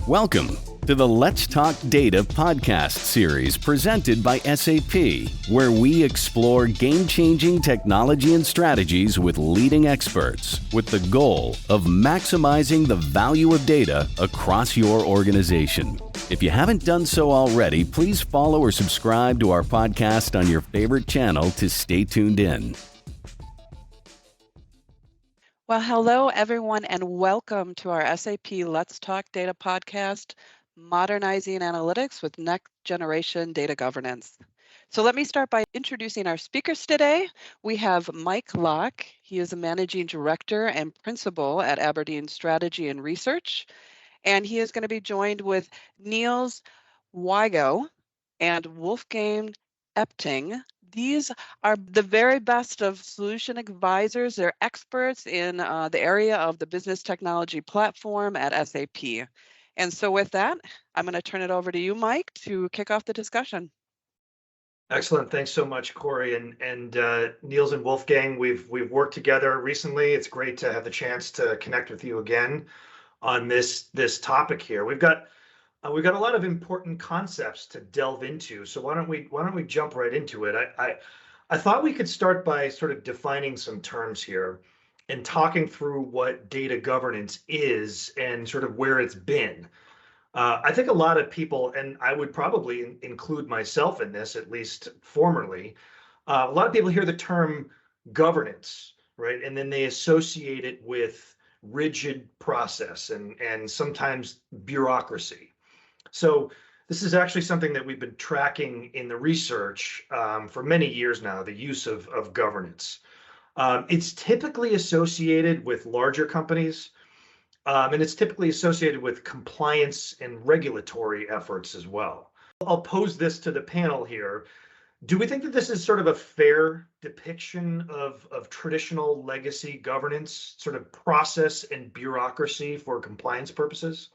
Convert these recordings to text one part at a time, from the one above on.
Welcome to the Let's Talk Data podcast series presented by SAP, where we explore game-changing technology and strategies with leading experts with the goal of maximizing the value of data across your organization. If you haven't done so already, please follow or subscribe to our podcast on your favorite channel to stay tuned in. Well, hello, everyone, and welcome to our SAP Let's Talk Data podcast, Modernizing Analytics with Next Generation Data Governance. So let me start by introducing our speakers today. We have Mike Locke. He is a Managing Director and Principal at Aberdeen Strategy and Research. And he is going to be joined with Niels, Weigel, and Wolfgang Epting. These are the very best of solution advisors. They're experts in the area of the business technology platform at SAP. And so with that, I'm going to turn it over to you, Mike, to kick off the discussion. Excellent. Thanks so much, Corey. And Niels and Wolfgang, we've worked together recently. It's great to have the chance to connect with you again on this topic here. We've got a lot of important concepts to delve into. So why don't we jump right into it? I thought we could start by sort of defining some terms here and talking through what data governance is and sort of where it's been. I think a lot of people, and I would probably include myself in this, at least formerly, a lot of people hear the term governance, right? And then they associate it with rigid process and sometimes bureaucracy. So this is actually something that we've been tracking in the research for many years now, the use of governance. It's typically associated with larger companies, and it's typically associated with compliance and regulatory efforts as well. I'll pose this to the panel here. Do we think that this is sort of a fair depiction of traditional legacy governance, sort of process and bureaucracy for compliance purposes?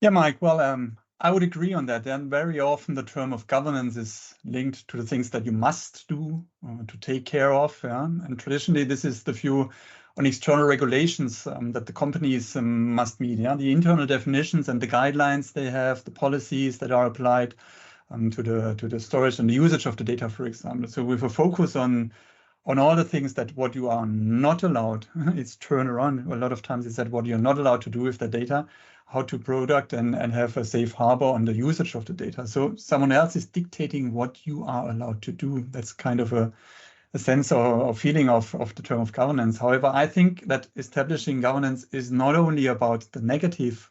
Yeah, Mike, well, I would agree on that. And very often the term of governance is linked to the things that you must do to take care of. Yeah? And traditionally, this is the view on external regulations that the companies must meet. Yeah? The internal definitions and the guidelines they have, the policies that are applied to the storage and the usage of the data, for example. So with a focus on all the things that what you are not allowed, it's turn around. A lot of times it's that what you're not allowed to do with the data, how to product and have a safe harbor on the usage of the data. So someone else is dictating what you are allowed to do. That's kind of a sense or feeling of the term of governance. However, I think that establishing governance is not only about the negative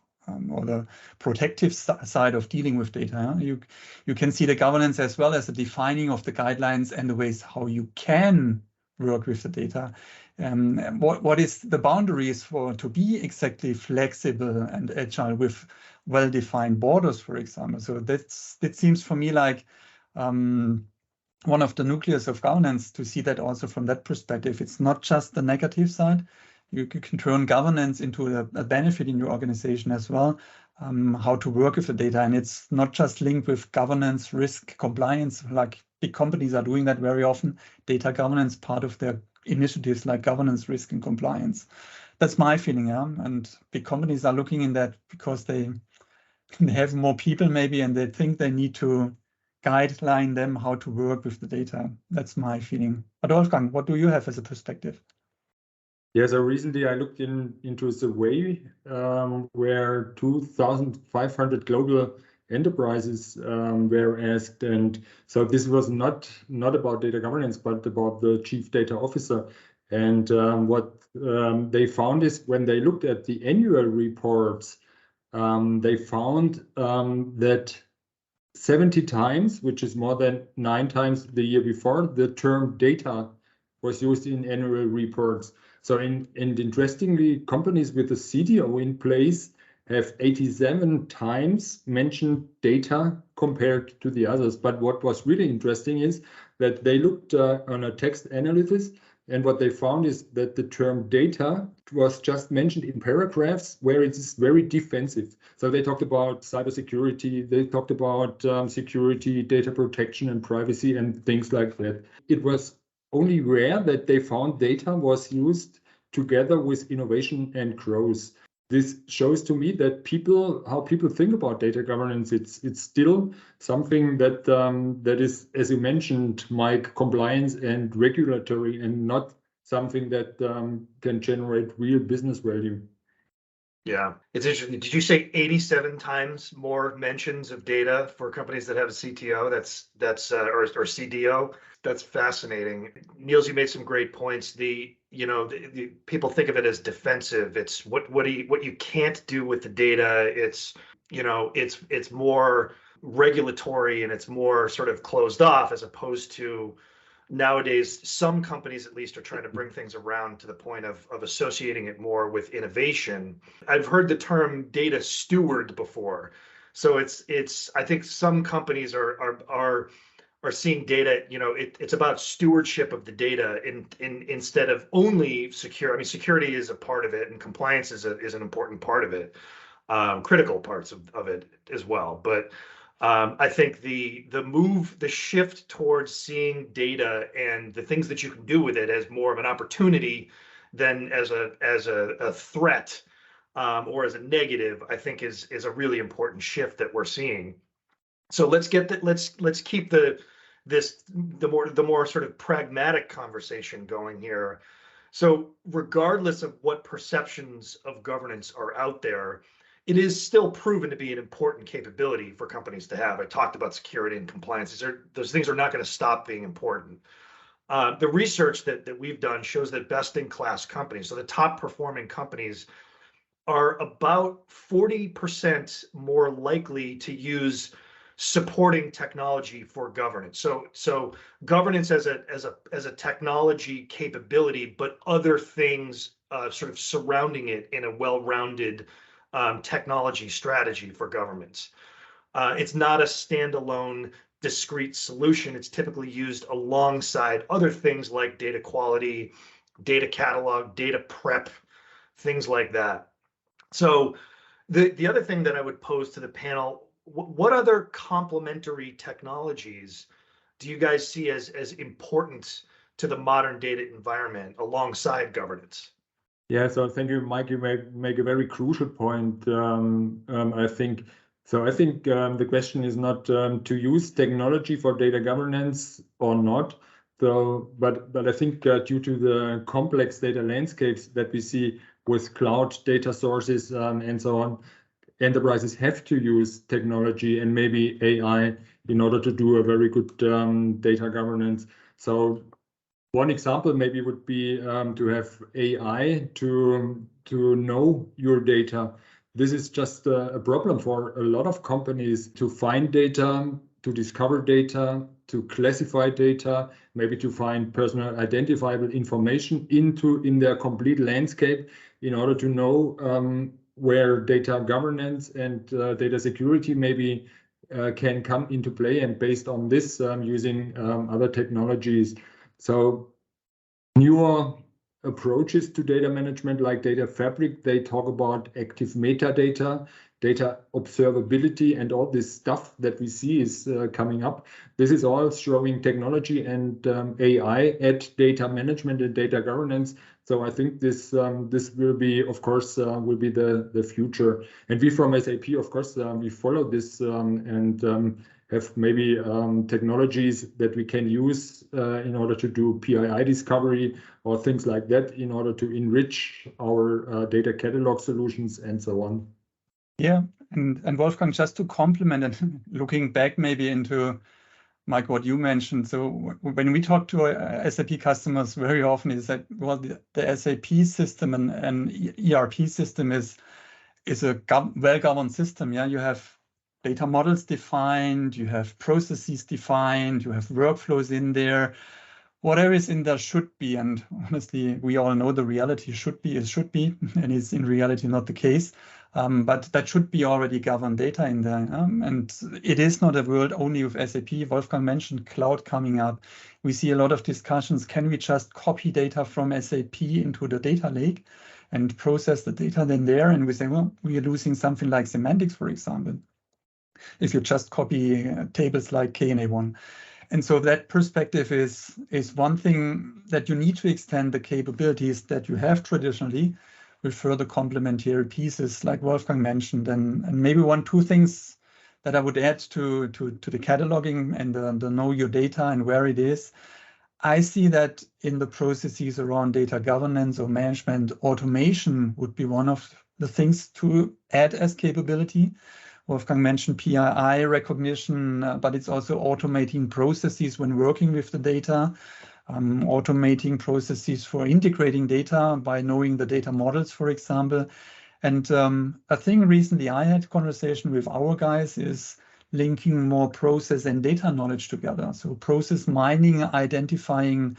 or the protective side of dealing with data. You can see the governance as well as the defining of the guidelines and the ways how you can work with the data. What is the boundaries to be exactly flexible and agile with well-defined borders, for example. So that seems for me like one of the nucleus of governance, to see that also from that perspective. It's not just the negative side. You can turn governance into a benefit in your organization as well, how to work with the data. And it's not just linked with governance, risk, compliance, like big companies are doing that very often. Data governance, part of their initiatives like governance, risk, and compliance. That's my feeling, yeah. And big companies are looking in that because they have more people maybe, and they think they need to guideline them how to work with the data. That's my feeling. But Wolfgang, what do you have as a perspective? Yeah, so recently I looked into a survey where 2,500 global enterprises were asked, and so this was not about data governance, but about the chief data officer. And what they found is when they looked at the annual reports, they found that 70 times, which is more than 9 times the year before, the term data was used in annual reports. So, and interestingly, companies with a CDO in place have 87 times mentioned data compared to the others. But what was really interesting is that they looked on a text analysis, and what they found is that the term data was just mentioned in paragraphs where it is very defensive. So they talked about cybersecurity, they talked about security, data protection, and privacy, and things like that. It was only rare that they found data was used together with innovation and growth. this shows to me that how people think about data governance, it's still something that that is, as you mentioned, Mike, compliance and regulatory, and not something that can generate real business value. Yeah, it's interesting. Did you say 87 times more mentions of data for companies that have a CTO? That's or CDO. That's fascinating. Niels, you made some great points. The people think of it as defensive. It's what you can't do with the data. It's it's more regulatory and it's more sort of closed off, as opposed to nowadays some companies at least are trying to bring things around to the point of associating it more with innovation. I've heard the term data steward before. So it's I think some companies are seeing data, it's about stewardship of the data instead of only secure. I mean, security is a part of it, and compliance is an important part of it, critical parts of it as well. But I think the shift towards seeing data and the things that you can do with it as more of an opportunity than as a threat or as a negative, I think is a really important shift that we're seeing. So let's keep the more sort of pragmatic conversation going here. So regardless of what perceptions of governance are out there, it is still proven to be an important capability for companies to have. I talked about security and compliance. Those things are not going to stop being important. The research that we've done shows that best-in-class companies, so the top performing companies, are about 40% more likely to use supporting technology for governance. So governance as a technology capability, but other things sort of surrounding it in a well-rounded technology strategy for governments. It's not a standalone discrete solution. It's typically used alongside other things like data quality, data catalog, data prep, things like that. So the other thing that I would pose to the panel, what other complementary technologies do you guys see as important to the modern data environment alongside governance? Yeah, so thank you, Mike. You make a very crucial point. I think so. I think the question is not to use technology for data governance or not. So, but I think due to the complex data landscapes that we see with cloud data sources and so on, enterprises have to use technology and maybe AI in order to do a very good data governance. So one example maybe would be to have AI to know your data. This is just a problem for a lot of companies to find data, to discover data, to classify data, maybe to find personal identifiable information in their complete landscape in order to know where data governance and data security maybe can come into play, and based on this using other technologies. So newer approaches to data management like data fabric, they talk about active metadata, data observability, and all this stuff that we see is coming up. This is all showing technology and AI at data management and data governance. So I think this will be, of course, will be the future. And we from SAP, of course, we follow this and have maybe technologies that we can use in order to do PII discovery or things like that in order to enrich our data catalog solutions and so on. Yeah, and Wolfgang, just to complement and looking back maybe into Mike, what you mentioned. So when we talk to SAP customers, very often is that, well, the SAP system and ERP system is a well-governed system. Yeah, you have data models defined, you have processes defined, you have workflows in there. Whatever is in there should be, and honestly, we all know the reality should be, and it's in reality not the case. But that should be already governed data in there. And it is not a world only with SAP. Wolfgang mentioned cloud coming up. We see a lot of discussions. Can we just copy data from SAP into the data lake and process the data then there? And we say, well, we are losing something like semantics, for example, if you just copy tables like KNA1. And so that perspective is one thing that you need to extend the capabilities that you have traditionally with further complementary pieces like Wolfgang mentioned. And maybe two things that I would add to the cataloging and the know your data and where it is. I see that in the processes around data governance or management, automation would be one of the things to add as capability. Wolfgang mentioned PII recognition, but it's also automating processes when working with the data, automating processes for integrating data by knowing the data models, for example. And a thing recently I had conversation with our guys is linking more process and data knowledge together. So process mining, identifying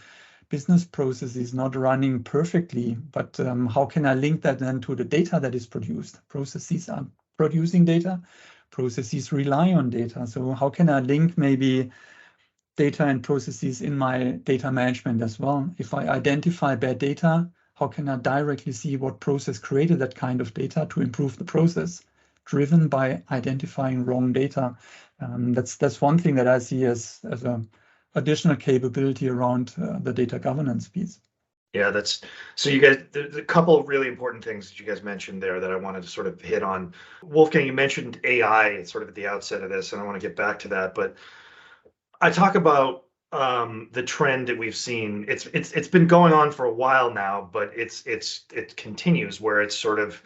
business processes not running perfectly, but how can I link that then to the data that is produced? Processes are producing data, processes rely on data. So how can I link maybe data and processes in my data management as well? If I identify bad data, how can I directly see what process created that kind of data to improve the process, driven by identifying wrong data? That's one thing that I see as an additional capability around the data governance piece. Yeah, so you guys, there's a couple of really important things that you guys mentioned there that I wanted to sort of hit on. Wolfgang, you mentioned AI sort of at the outset of this, and I want to get back to that, but I talk about the trend that we've seen. It's been going on for a while now, but it continues where it's sort of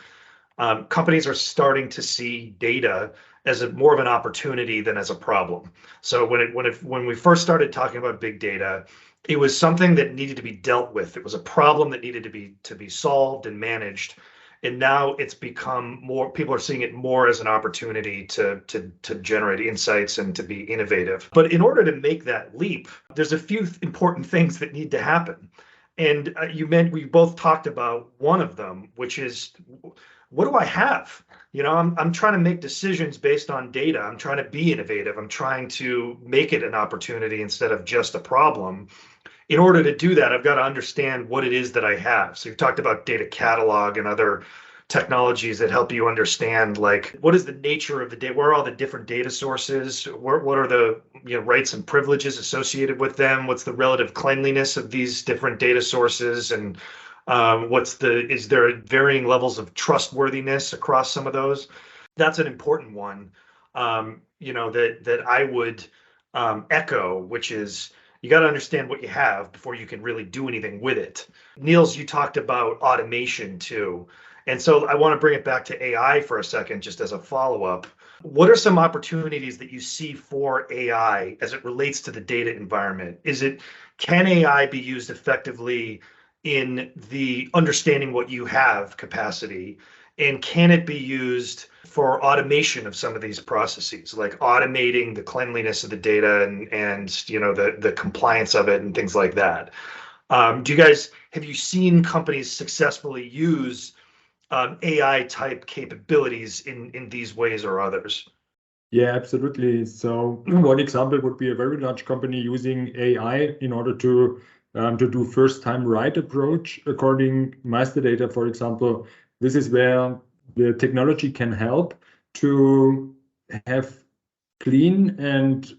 companies are starting to see data as more of an opportunity than as a problem. So when we first started talking about big data, it was something that needed to be dealt with. It was a problem that needed to be solved and managed. And now it's become more, people are seeing it more as an opportunity to generate insights and to be innovative. But in order to make that leap, there's a few important things that need to happen. And we both talked about one of them, which is, what do I have? I'm trying to make decisions based on data. I'm trying to be innovative. I'm trying to make it an opportunity instead of just a problem. In order to do that, I've got to understand what it is that I have. So you've talked about data catalog and other technologies that help you understand, like, what is the nature of the data? Where are all the different data sources? What are the rights and privileges associated with them? What's the relative cleanliness of these different data sources? And is there varying levels of trustworthiness across some of those? That's an important one, that I would echo, which is, you got to understand what you have before you can really do anything with it. Niels, you talked about automation too. And so I want to bring it back to AI for a second, just as a follow-up. What are some opportunities that you see for AI as it relates to the data environment? Can AI be used effectively in the understanding what you have capacity? And can it be used for automation of some of these processes, like automating the cleanliness of the data and the compliance of it and things like that? Have you seen companies successfully use AI type capabilities in these ways or others? Yeah, absolutely. So one example would be a very large company using AI in order to do first time right approach according master data, for example. This is where the technology can help to have clean and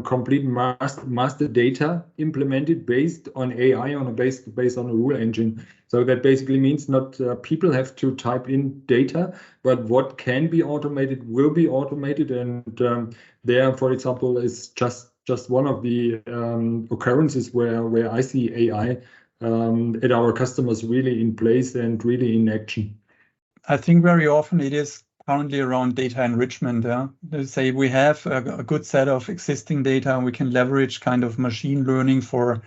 complete master data implemented based on AI, based on a rule engine. So that basically means not people have to type in data, but what can be automated will be automated. And there, for example, is just one of the occurrences where I see AI at our customers really in place and really in action. I think very often it is currently around data enrichment. Let's say we have a good set of existing data, and we can leverage kind of machine learning for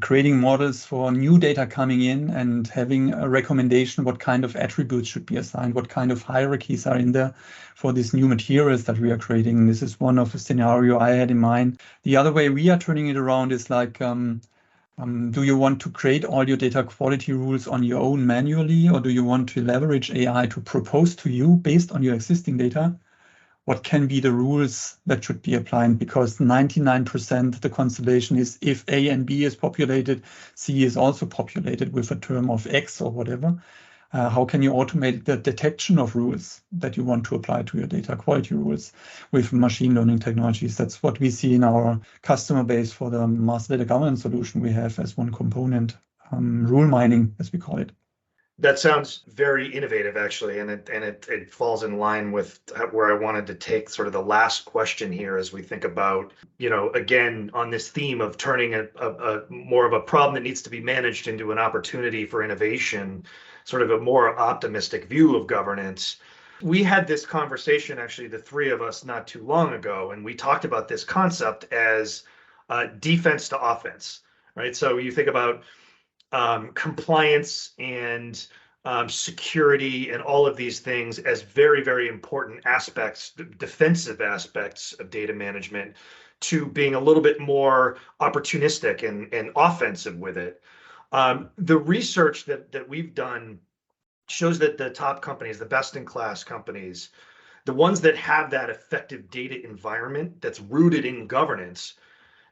creating models for new data coming in and having a recommendation what kind of attributes should be assigned, what kind of hierarchies are in there for these new materials that we are creating. This is one of the scenario I had in mind. The other way we are turning it around is like, do you want to create all your data quality rules on your own manually, or do you want to leverage AI to propose to you based on your existing data what can be the rules that should be applied? Because 99% the constellation is, if A and B is populated, C is also populated with a term of X or whatever. How can you automate the detection of rules that you want to apply to your data quality rules with machine learning technologies? That's what we see in our customer base for the master data governance solution we have as one component, rule mining, as we call it. That sounds very innovative, actually, and it falls in line with where I wanted to take sort of the last question here as we think about, again, on this theme of turning a more of a problem that needs to be managed into an opportunity for innovation, sort of a more optimistic view of governance. We had this conversation, actually, the three of us, not too long ago, and we talked about this concept as defense to offense, right? So you think about compliance and security and all of these things as very, very important aspects, defensive aspects of data management, to being a little bit more opportunistic and offensive with it. The research that we've done shows that the top companies, the best in class companies, the ones that have that effective data environment that's rooted in governance,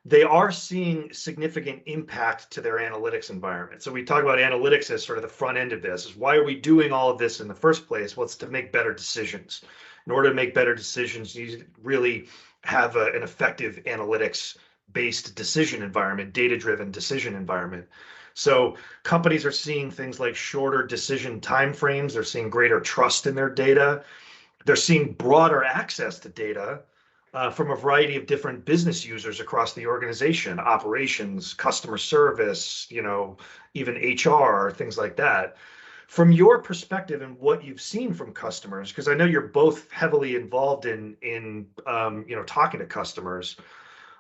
they are seeing significant impact to their analytics environment. So we talk about analytics as sort of the front end of this. Is why are we doing all of this in the first place? Well, it's to make better decisions. In order to make better decisions, you really have an effective analytics-based decision environment, data-driven decision environment. So companies are seeing things like shorter decision timeframes. They're seeing greater trust in their data. They're seeing broader access to data from a variety of different business users across the organization, operations, customer service, even HR, things like that. From your perspective and what you've seen from customers, because I know you're both heavily involved in talking to customers,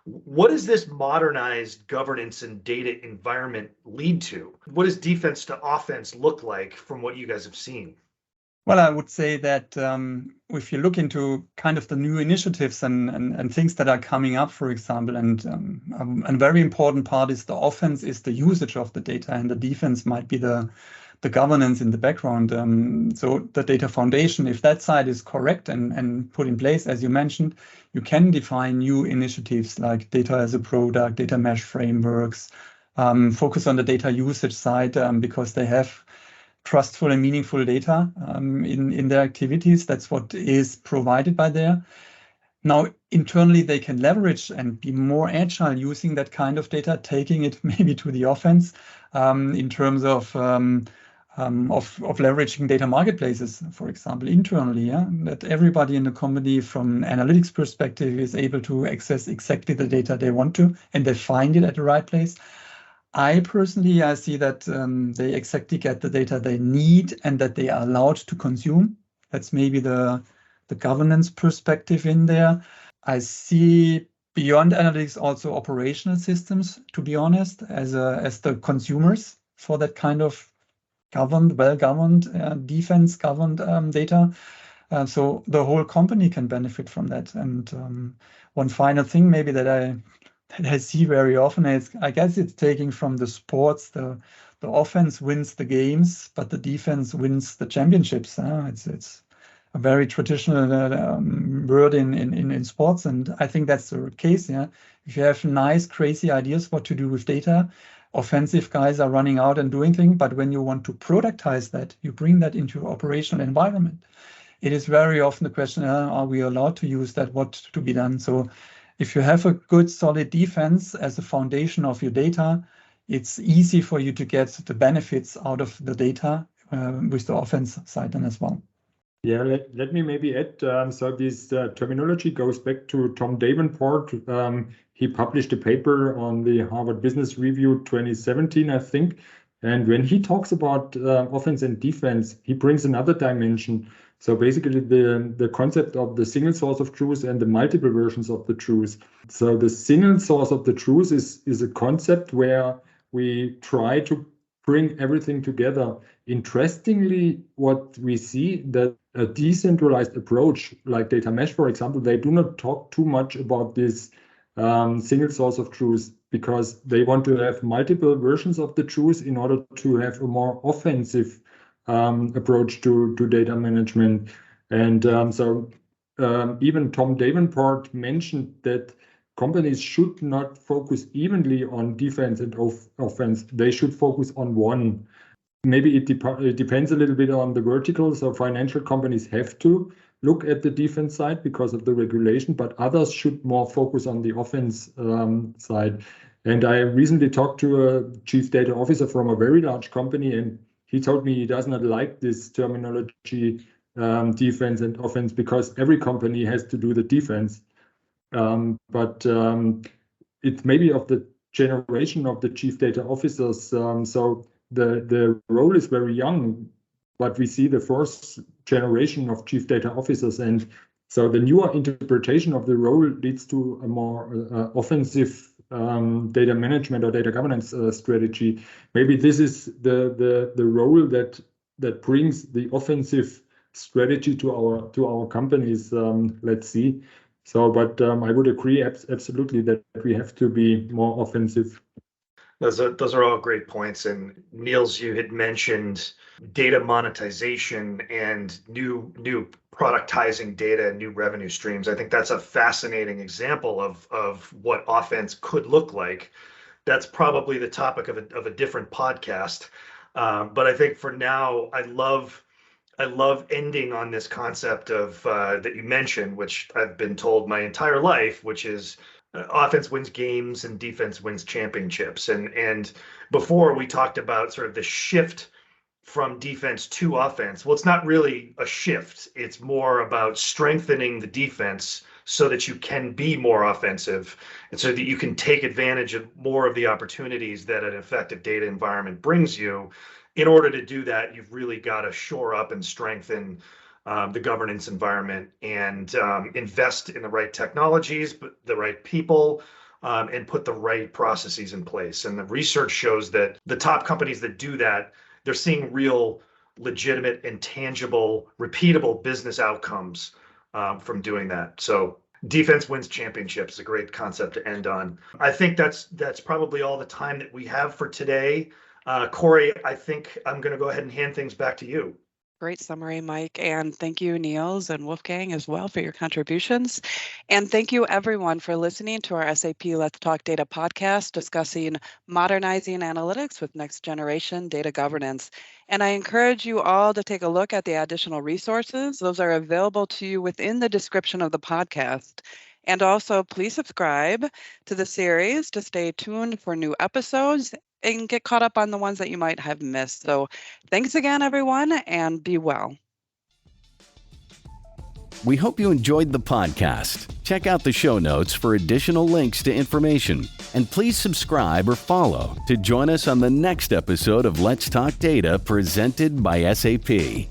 what does this modernized governance and data environment lead to? What does defense to offense look like from what you guys have seen? Well, I would say that if you look into kind of the new initiatives and things that are coming up, for example, and a very important part is the offense is the usage of the data, and the defense might be the governance in the background. So the data foundation, if that side is correct and put in place, as you mentioned, you can define new initiatives like data as a product, data mesh frameworks, focus on the data usage side because they have trustful and meaningful data in their activities. That's what is provided by there. Now, internally, they can leverage and be more agile using that kind of data, taking it maybe to the offense in terms of leveraging data marketplaces, for example, internally, that everybody in the company from analytics perspective is able to access exactly the data they want to, and they find it at the right place. I personally, I see that they exactly get the data they need and that they are allowed to consume. That's maybe the governance perspective in there. I see beyond analytics also operational systems, to be honest, as the consumers for that kind of well-governed, defense-governed data. So the whole company can benefit from that. And one final thing maybe that I see very often is, I guess it's taking from the sports, the offense wins the games, but the defense wins the championships. It's a very traditional word in sports, and I think that's the case. Yeah, if you have nice, crazy ideas what to do with data, offensive guys are running out and doing things, but when you want to productize that, you bring that into operational environment. It is very often the question, are we allowed to use that? What to be done? So if you have a good, solid defense as a foundation of your data, it's easy for you to get the benefits out of the data with the offense side then as well. Yeah, let me maybe add, so this terminology goes back to Tom Davenport. He published a paper on the Harvard Business Review 2017, I think. And when he talks about offense and defense, he brings another dimension. So basically the concept of the single source of truth and the multiple versions of the truth. So the single source of the truth is a concept where we try to bring everything together. Interestingly, what we see that a decentralized approach like data mesh, for example, they do not talk too much about this single source of truth because they want to have multiple versions of the truth in order to have a more offensive approach to data management. And so even Tom Davenport mentioned that companies should not focus evenly on defense and offense. They should focus on one. Maybe it depends a little bit on the vertical. So financial companies have to look at the defense side because of the regulation, but others should more focus on the offense side. And I recently talked to a chief data officer from a very large company, and he told me he does not like this terminology, defense and offense, because every company has to do the defense. But it's maybe of the generation of the chief data officers. So the role is very young, but we see the first generation of chief data officers, and so the newer interpretation of the role leads to a more offensive data management or data governance strategy. Maybe this is the role that brings the offensive strategy to our companies. Let's see. So, but I would agree absolutely that we have to be more offensive. Those are all great points. And Niels, you had mentioned data monetization and new productizing data and new revenue streams. I think that's a fascinating example of what offense could look like. That's probably the topic of a different podcast. But I think for now, I love ending on this concept of that you mentioned, which I've been told my entire life, which is offense wins games and defense wins championships. And before we talked about sort of the shift from defense to offense. Well, it's not really a shift. It's more about strengthening the defense so that you can be more offensive and so that you can take advantage of more of the opportunities that an effective data environment brings you. In order to do that, you've really got to shore up and strengthen the governance environment and invest in the right technologies, but the right people, and put the right processes in place. And the research shows that the top companies that do that, they're seeing real, legitimate, and tangible, repeatable business outcomes from doing that. So defense wins championships is a great concept to end on. I think that's probably all the time that we have for today. Corey, I think I'm going to go ahead and hand things back to you. Great summary, Mike. And thank you, Niels and Wolfgang, as well, for your contributions. And thank you, everyone, for listening to our SAP Let's Talk Data podcast discussing modernizing analytics with next generation data governance. And I encourage you all to take a look at the additional resources. Those are available to you within the description of the podcast. And also, please subscribe to the series to stay tuned for new episodes and get caught up on the ones that you might have missed. So thanks again, everyone, and be well. We hope you enjoyed the podcast. Check out the show notes for additional links to information. And please subscribe or follow to join us on the next episode of Let's Talk Data presented by SAP.